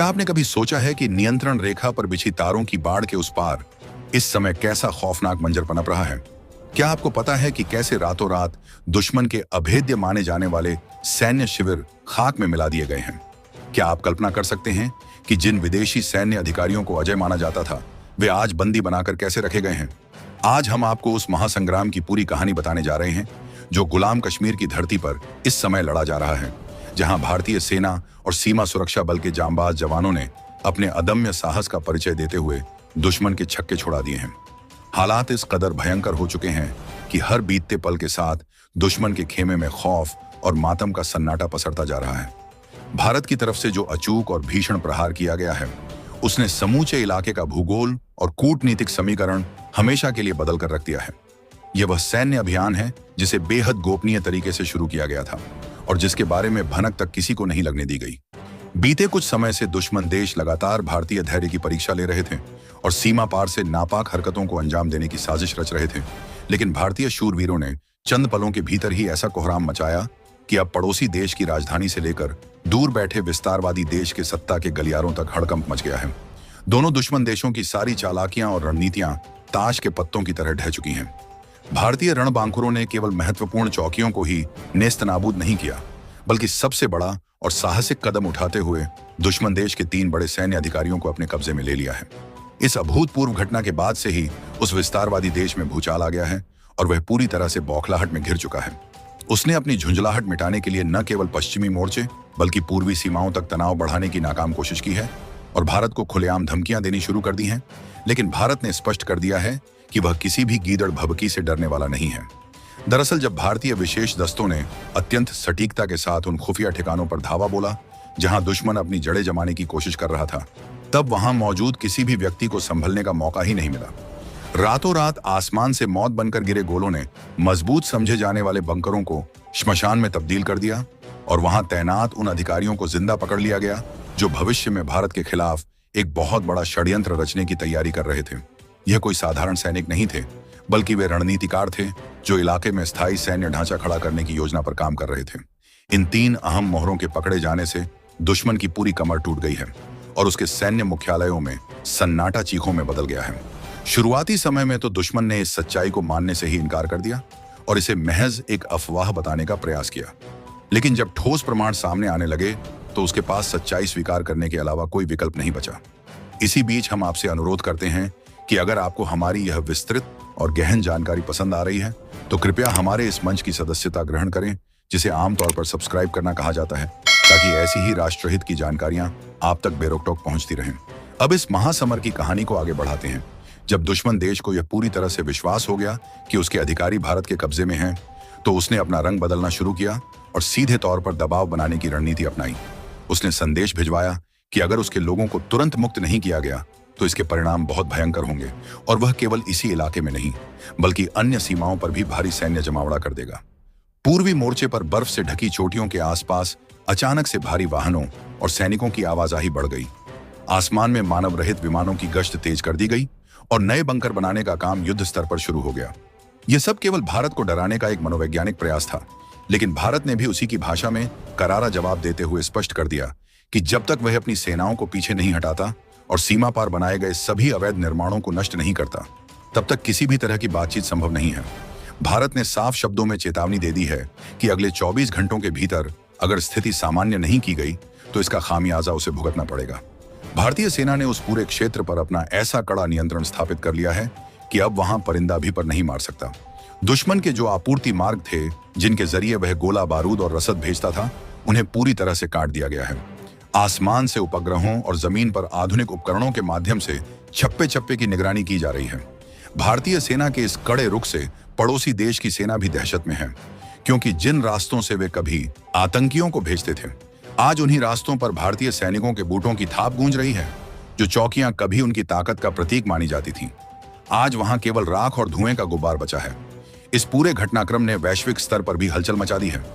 क्या आपने कभी सोचा है कि नियंत्रण रेखा पर बिछी तारों की बाढ़ के उस पार इस समय कैसा खौफनाक मंजर पनप रहा है? क्या आपको पता है कि कैसे रातों रात दुश्मन के अभेद्य माने जाने वाले सैन्य शिविर खाक में मिला दिए गए हैं? क्या आप कल्पना कर सकते हैं कि जिन विदेशी सैन्य अधिकारियों को अजय माना जाता था, वे आज बंदी बनाकर कैसे रखे गए हैं? आज हम आपको उस महासंग्राम की पूरी कहानी बताने जा रहे हैं जो गुलाम कश्मीर की धरती पर इस समय लड़ा जा रहा है, जहां भारतीय सेना और सीमा सुरक्षा बल के जांबाज जवानों ने अपने अदम्य साहस का परिचय देते हुए दुश्मन के छक्के छुड़ा दिए हैं। हालात इस कदर भयंकर हो चुके हैं कि हर बीतते पल के साथ दुश्मन के खेमे में खौफ और मातम का सन्नाटा पसरता जा रहा है। भारत की तरफ से जो अचूक और भीषण प्रहार किया गया है, उसने समूचे इलाके का भूगोल और कूटनीतिक समीकरण हमेशा के लिए बदल कर रख दिया है। यह वह सैन्य अभियान है जिसे बेहद गोपनीय तरीके से शुरू किया गया था और जिसके बारे में भनक तक किसी को नहीं लगने दी गई। बीते कुछ समय से दुश्मन देश लगातार भारतीय धैर्य की परीक्षा ले रहे थे और सीमा पार से नापाक हरकतों को अंजाम देने की साजिश रच रहे थे, लेकिन भारतीय शूरवीरों ने चंद पलों के भीतर ही ऐसा कोहराम मचाया कि अब पड़ोसी देश की राजधानी से लेकर दूर बैठे विस्तारवादी देश के सत्ता के गलियारों तक हड़कंप मच गया है। दोनों दुश्मन देशों की सारी चालाकियां और रणनीतियां ताश के पत्तों की तरह ढह चुकी हैं। भारतीय रणबांकुरों ने केवल महत्वपूर्ण चौकियों को ही नेस्तनाबूद नहीं किया, बल्कि सबसे बड़ा और साहसिक कदम उठाते हुए दुश्मन देश के 3 बड़े सैन्य अधिकारियों को अपने कब्जे में ले लिया है। इस अभूतपूर्व घटना के बाद से ही उस विस्तारवादी देश में भूचाल आ गया है और वह पूरी तरह से बौखलाहट में घिर चुका है। उसने अपनी झुंझलाहट मिटाने के लिए न केवल पश्चिमी मोर्चे बल्कि पूर्वी सीमाओं तक तनाव बढ़ाने की नाकाम कोशिश की है और भारत को खुलेआम धमकियां देनी शुरू कर दी हैं। लेकिन भारत ने स्पष्ट कर दिया है कि वह किसी भी गीदड़ भभकी से डरने वाला नहीं है। दरअसल जब भारतीय विशेष दस्तों ने अत्यंत सटीकता के साथ उन खुफिया ठिकानों पर धावा बोला जहां दुश्मन अपनी जड़ें जमाने की कोशिश कर रहा था, तब वहां मौजूद किसी भी व्यक्ति को संभलने का मौका ही नहीं मिला। रातों रात आसमान से मौत बनकर गिरे गोलों ने मजबूत समझे जाने वाले बंकरों को श्मशान में तब्दील कर दिया और वहां तैनात उन अधिकारियों को जिंदा पकड़ लिया गया जो भविष्य में भारत के खिलाफ एक बहुत बड़ा षड्यंत्र रचने की तैयारी कर रहे थे। यह कोई साधारण सैनिक नहीं थे, बल्कि वे रणनीतिकार थे जो इलाके में स्थायी सैन्य ढांचा खड़ा करने की योजना पर काम कर रहे थे। इन 3 अहम मोहरों के पकड़े जाने से दुश्मन की पूरी कमर टूट गई है और उसके सैन्य मुख्यालयों में सन्नाटा चीखों में बदल गया है। शुरुआती समय में तो दुश्मन ने इस सच्चाई को मानने से ही इनकार कर दिया और इसे महज एक अफवाह बताने का प्रयास किया, लेकिन जब ठोस प्रमाण सामने आने लगे तो उसके पास सच्चाई स्वीकार करने के अलावा कोई विकल्प नहीं बचा। इसी बीच हम आपसे अनुरोध करते हैं कि अगर आपको हमारी यह विस्तृत और गहन जानकारी पसंद आ रही है तो कृपया हमारे इस मंच की सदस्यता ग्रहण करें, जिसे आमतौर पर सब्सक्राइब करना कहा जाता है, ताकि ऐसी ही राष्ट्रहित की जानकारियां आप तक बेरोक-टोक पहुंचती रहें। अब इस महासमर की कहानी को आगे बढ़ाते हैं। जब दुश्मन देश को यह पूरी तरह से विश्वास हो गया कि उसके अधिकारी भारत के कब्जे में हैं, तो उसने अपना रंग बदलना शुरू किया और सीधे तौर पर दबाव बनाने की रणनीति अपनाई। उसने संदेश भिजवाया कि अगर उसके लोगों को तुरंत मुक्त नहीं किया गया तो इसके परिणाम बहुत भयंकर होंगे और वह केवल इसी इलाके में नहीं बल्कि अन्य सीमाओं पर भी भारी सैन्य जमावड़ा कर देगा। पूर्वी मोर्चे पर बर्फ से ढकी चोटियों के आसपास अचानक से भारी वाहनों और सैनिकों की आवाजाही बढ़ गई। आसमान में मानव रहित विमानों की गश्त तेज कर दी गई और नए बंकर बनाने का काम युद्ध स्तर पर शुरू हो गया। यह सब केवल भारत को डराने का एक मनोवैज्ञानिक प्रयास था, लेकिन भारत ने भी उसी की भाषा में करारा जवाब देते हुए स्पष्ट कर दिया कि जब तक वह अपनी सेनाओं को पीछे नहीं हटाता और सीमा पार बनाए गए सभी अवैध निर्माणों को नष्ट नहीं करता, तब तक किसी भी तरह की बातचीत संभव नहीं है। भारत ने साफ शब्दों में चेतावनी दे दी है कि अगले 24 घंटों के भीतर अगर स्थिति सामान्य नहीं की गई तो इसका खामियाजा उसे भुगतना पड़ेगा। भारतीय सेना ने उस पूरे क्षेत्र पर अपना ऐसा कड़ा नियंत्रण स्थापित कर लिया है कि अब वहां परिंदा भी पर नहीं मार सकता। दुश्मन के जो आपूर्ति मार्ग थे जिनके जरिए वह गोला बारूद और रसद भेजता था, उन्हें पूरी तरह से काट दिया गया है। आसमान से उपग्रहों और जमीन पर आधुनिक उपकरणों के माध्यम से छप्पे छप्पे की निगरानी की जा रही है। भारतीय सेना के इस कड़े रुख से पड़ोसी देश की सेना भी दहशत में है, क्योंकि जिन रास्तों से वे कभी आतंकियों को भेजते थे, आज उन्हीं रास्तों पर भारतीय सैनिकों के बूटों की थाप गूंज रही है। जो चौकियां कभी उनकी ताकत का प्रतीक मानी जाती थीं, आज वहां केवल राख और धुएं का गुब्बार बचा है। इस पूरे घटनाक्रम ने वैश्विक स्तर पर भी हलचल मचा दी है।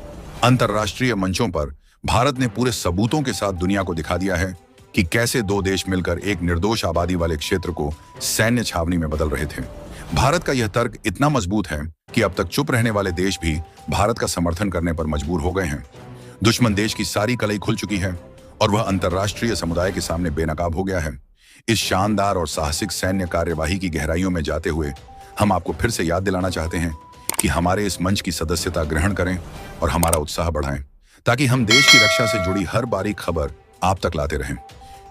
अंतर्राष्ट्रीय मंचों पर भारत ने पूरे सबूतों के साथ दुनिया को दिखा दिया है कि कैसे 2 देश मिलकर एक निर्दोष आबादी वाले क्षेत्र को सैन्य छावनी में बदल रहे थे। भारत का यह तर्क इतना मजबूत है कि अब तक चुप रहने वाले देश भी भारत का समर्थन करने पर मजबूर हो गए हैं। दुश्मन देश की सारी कलई खुल चुकी है और वह अंतर्राष्ट्रीय समुदाय के सामने बेनकाब हो गया है। इस शानदार और साहसिक सैन्य कार्यवाही की गहराइयों में जाते हुए हम आपको फिर से याद दिलाना चाहते हैं कि हमारे इस मंच की सदस्यता ग्रहण करें और हमारा उत्साह बढ़ाएं, ताकि हम देश की रक्षा से जुड़ी हर बारीक खबर आप तक लाते रहें।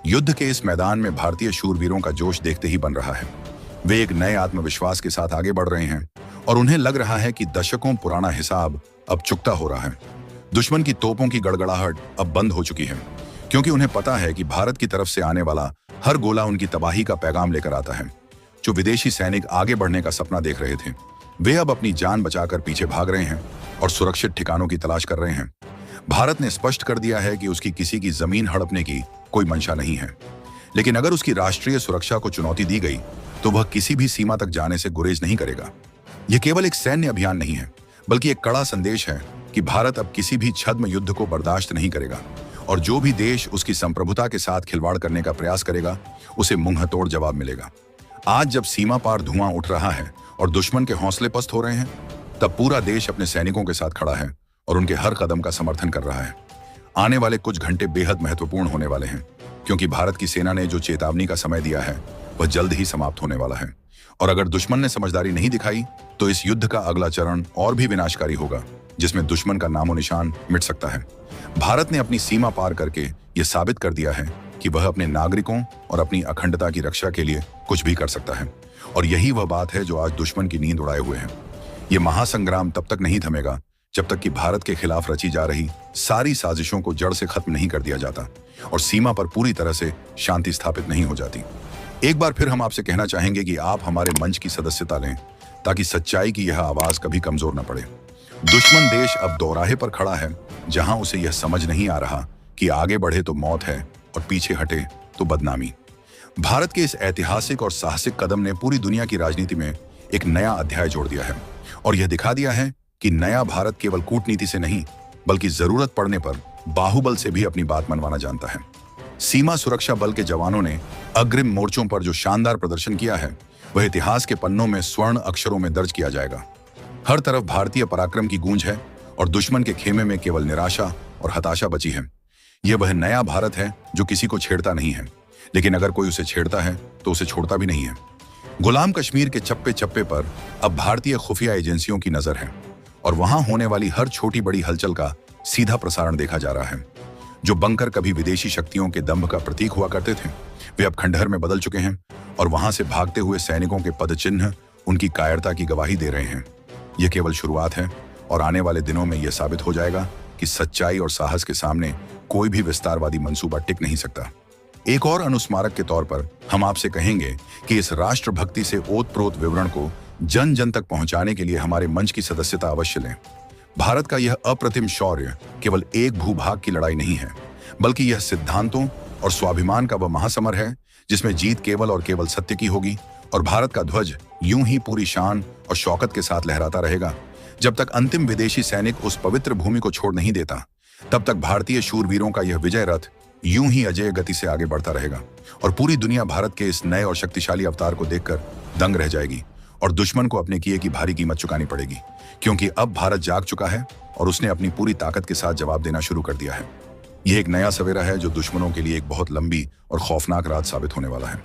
युद्ध के इस मैदान में भारतीय शूरवीरों का जोश देखते ही बन रहा है। वे एक नए आत्मविश्वास के साथ आगे बढ़ रहे हैं और उन्हें लग रहा है कि दशकों पुराना हिसाब अब चुकता हो रहा है। दुश्मन की तोपों की गड़गड़ाहट अब बंद हो चुकी है, क्योंकि उन्हें पता है कि भारत की तरफ से आने वाला हर गोला उनकी तबाही का पैगाम लेकर आता है। जो विदेशी सैनिक आगे बढ़ने का सपना देख रहे थे, वे अब अपनी जान बचाकर पीछे भाग रहे हैं और सुरक्षित ठिकानों की तलाश कर रहे हैं। भारत ने स्पष्ट कर दिया है कि उसकी किसी की जमीन हड़पने की कोई मंशा नहीं है, लेकिन अगर उसकी राष्ट्रीय सुरक्षा को चुनौती दी गई तो वह किसी भी सीमा तक जाने से गुरेज नहीं करेगा। यह केवल एक सैन्य अभियान नहीं है, बल्कि एक कड़ा संदेश है कि भारत अब किसी भी छद्म युद्ध को बर्दाश्त नहीं करेगा और जो भी देश उसकी संप्रभुता के साथ खिलवाड़ करने का प्रयास करेगा, उसे मुंहतोड़ जवाब मिलेगा। आज जब सीमा पार धुआं उठ रहा है और दुश्मन के हौसले पस्त हो रहे हैं, तब पूरा देश अपने सैनिकों के साथ खड़ा है और उनके हर कदम का समर्थन कर रहा है। आने वाले कुछ घंटे बेहद महत्वपूर्ण होने वाले हैं, क्योंकि भारत की सेना ने जो चेतावनी का समय दिया है वह जल्द ही समाप्त होने वाला है। और अगर दुश्मन ने समझदारी नहीं दिखाई तो इस युद्ध का अगला चरण और भी विनाशकारी होगा, जिसमें दुश्मन का नामो निशान मिट सकता है। भारत ने अपनी सीमा पार करके यह साबित कर दिया है कि वह अपने नागरिकों और अपनी अखंडता की रक्षा के लिए कुछ भी कर सकता है, और यही वह बात है जो आज दुश्मन की नींद उड़ाए हुए है। यह महासंग्राम तब तक नहीं थमेगा जब तक कि भारत के खिलाफ रची जा रही सारी साजिशों को जड़ से खत्म नहीं कर दिया जाता और सीमा पर पूरी तरह से शांति स्थापित नहीं हो जाती। एक बार फिर हम आपसे कहना चाहेंगे कि आप हमारे मंच की सदस्यता लें, ताकि सच्चाई की यह आवाज कभी कमजोर न पड़े। दुश्मन देश अब दोराहे पर खड़ा है, जहां उसे यह समझ नहीं आ रहा कि आगे बढ़े तो मौत है और पीछे हटे तो बदनामी। भारत के इस ऐतिहासिक और साहसिक कदम ने पूरी दुनिया की राजनीति में एक नया अध्याय जोड़ दिया है और यह दिखा दिया है कि नया भारत केवल कूटनीति से नहीं, बल्कि जरूरत पड़ने पर बाहुबल से भी अपनी बात मनवाना जानता है। सीमा सुरक्षा बल के जवानों ने अग्रिम मोर्चों पर जो शानदार प्रदर्शन किया है, वह इतिहास के पन्नों में स्वर्ण अक्षरों में दर्ज किया जाएगा। हर तरफ भारतीय पराक्रम की गूंज है और दुश्मन के खेमे में केवल निराशा और हताशा बची है। यह वह नया भारत है जो किसी को छेड़ता नहीं है, लेकिन अगर कोई उसे छेड़ता है तो उसे छोड़ता भी नहीं है। गुलाम कश्मीर के चप्पे चप्पे पर अब भारतीय खुफिया एजेंसियों की नजर है और वहां होने वाली हर छोटी बड़ी हलचल का सीधा प्रसारण देखा जा रहा है। जो बंकर कभी विदेशी शक्तियों के दंभ का प्रतीक हुआ करते थे, वे अब खंडहर में बदल चुके हैं और वहां से भागते हुए सैनिकों के पदचिन्ह उनकी कायरता की गवाही दे रहे हैं। यह केवल शुरुआत है और आने वाले दिनों में यह साबित हो जाएगा कि सच्चाई और साहस के सामने कोई भी विस्तारवादी मंसूबा टिक नहीं सकता। एक और अनुस्मारक के तौर पर हम आपसे कहेंगे कि इस राष्ट्रभक्ति से ओतप्रोत विवरण को जन जन तक पहुंचाने के लिए हमारे मंच की सदस्यता अवश्य लें। भारत का यह अप्रतिम शौर्य केवल एक भूभाग की लड़ाई नहीं है, बल्कि यह सिद्धांतों और स्वाभिमान का वह महासमर है जिसमें जीत केवल और केवल सत्य की होगी और भारत का ध्वज यूं ही पूरी शान और शौकत के साथ लहराता रहेगा। जब तक अंतिम विदेशी सैनिक उस पवित्र भूमि को छोड़ नहीं देता, तब तक भारतीय शूरवीरों का यह विजय रथ यूं ही अजय गति से आगे बढ़ता रहेगा और पूरी दुनिया भारत के इस नए और शक्तिशाली अवतार को देखकर दंग रह जाएगी और दुश्मन को अपने किए की भारी कीमत चुकानी पड़ेगी, क्योंकि अब भारत जाग चुका है और उसने अपनी पूरी ताकत के साथ जवाब देना शुरू कर दिया है। यह एक नया सवेरा है जो दुश्मनों के लिए एक बहुत लंबी और खौफनाक रात साबित होने वाला है।